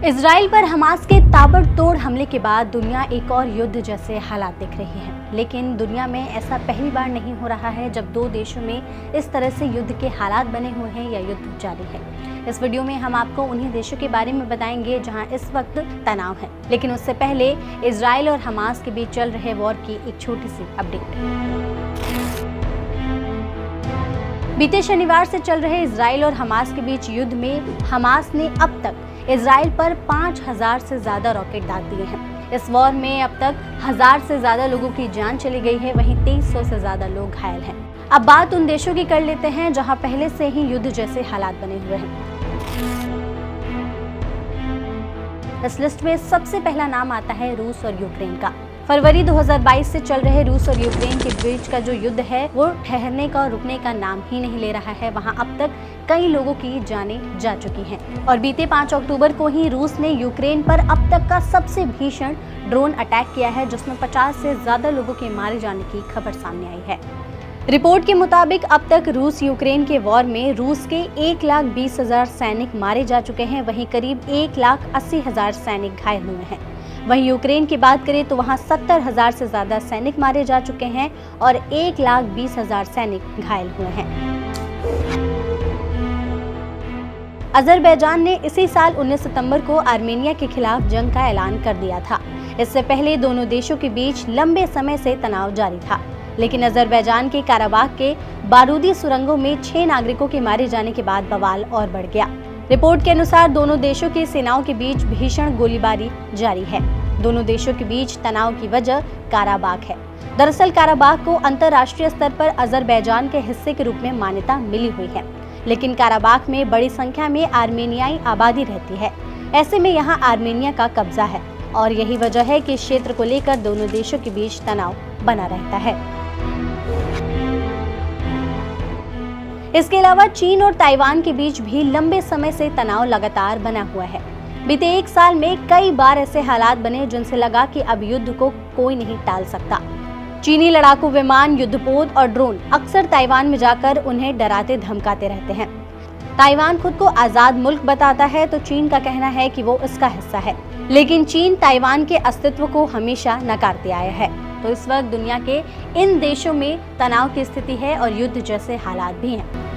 Israel पर Hamas के ताबड़तोड़ हमले के बाद दुनिया एक और युद्ध जैसे हालात देख रही है। लेकिन दुनिया में ऐसा पहली बार नहीं हो रहा है जब दो देशों में इस तरह से युद्ध के हालात बने हुए हैं या युद्ध जारी है। इस वीडियो में हम आपको उन्हीं देशों के बारे में बताएंगे जहां इस वक्त तनाव है। लेकिन उससे पहले इजराइल और हमास के बीच चल रहे वॉर की एक छोटी सी अपडेट। बीते शनिवार से चल रहे इजराइल और हमास के बीच युद्ध में हमास ने अब तक इजराइल पर 5000 से ज्यादा रॉकेट दाग दिए हैं। इस वॉर में अब तक 1000 से ज्यादा लोगों की जान चली गई है, वहीं 2300 से ज्यादा लोग घायल हैं। अब बात उन देशों की कर लेते हैं जहां पहले से ही युद्ध जैसे हालात बने हुए हैं। इस लिस्ट में सबसे पहला नाम आता है रूस और यूक्रेन का। फरवरी 2022 से चल रहे रूस और यूक्रेन के बीच का जो युद्ध है वो ठहरने का और रुकने का नाम ही नहीं ले रहा है। वहां अब तक कई लोगों की जानें जा चुकी हैं और बीते 5 अक्टूबर को ही रूस ने यूक्रेन पर अब तक का सबसे भीषण ड्रोन अटैक किया है, जिसमें 50 से ज्यादा लोगों के मारे जाने की खबर सामने आई है। रिपोर्ट के मुताबिक अब तक रूस यूक्रेन के वॉर में रूस के 1,20,000 सैनिक मारे जा चुके हैं, वहीं करीब 1,80,000 सैनिक घायल हुए हैं। वहीं यूक्रेन की बात करें तो वहां 70,000 से ज्यादा सैनिक मारे जा चुके हैं और 1,20,000 सैनिक घायल हुए हैं। अजरबैजान ने इसी साल 19 सितंबर को आर्मेनिया के खिलाफ जंग का ऐलान कर दिया था। इससे पहले दोनों देशों के बीच लंबे समय से तनाव जारी था, लेकिन अजरबैजान के काराबाग के बारूदी सुरंगों में 6 नागरिकों के मारे जाने के बाद बवाल और बढ़ गया। रिपोर्ट के अनुसार दोनों देशों की सेनाओं के बीच भीषण गोलीबारी जारी है। दोनों देशों के बीच तनाव की वजह काराबाग है। दरअसल काराबाग को अंतर्राष्ट्रीय स्तर पर अजरबैजान के हिस्से के रूप में मान्यता मिली हुई है, लेकिन काराबाग में बड़ी संख्या में आर्मेनियाई आबादी रहती है। ऐसे में यहाँ आर्मेनिया का कब्जा है और यही वजह है कि इस क्षेत्र को लेकर दोनों देशों के बीच तनाव बना रहता है। इसके अलावा चीन और ताइवान के बीच भी लंबे समय से तनाव लगातार बना हुआ है। बीते 1 साल में कई बार ऐसे हालात बने जिनसे लगा कि अब युद्ध को कोई नहीं टाल सकता। चीनी लड़ाकू विमान, युद्धपोत और ड्रोन अक्सर ताइवान में जाकर उन्हें डराते धमकाते रहते हैं। ताइवान खुद को आजाद मुल्क बताता है तो चीन का कहना है कि वो इसका हिस्सा है, लेकिन चीन ताइवान के अस्तित्व को हमेशा नकारते आया है। तो इस वक्त दुनिया के इन देशों में तनाव की स्थिति है और युद्ध जैसे हालात भी हैं।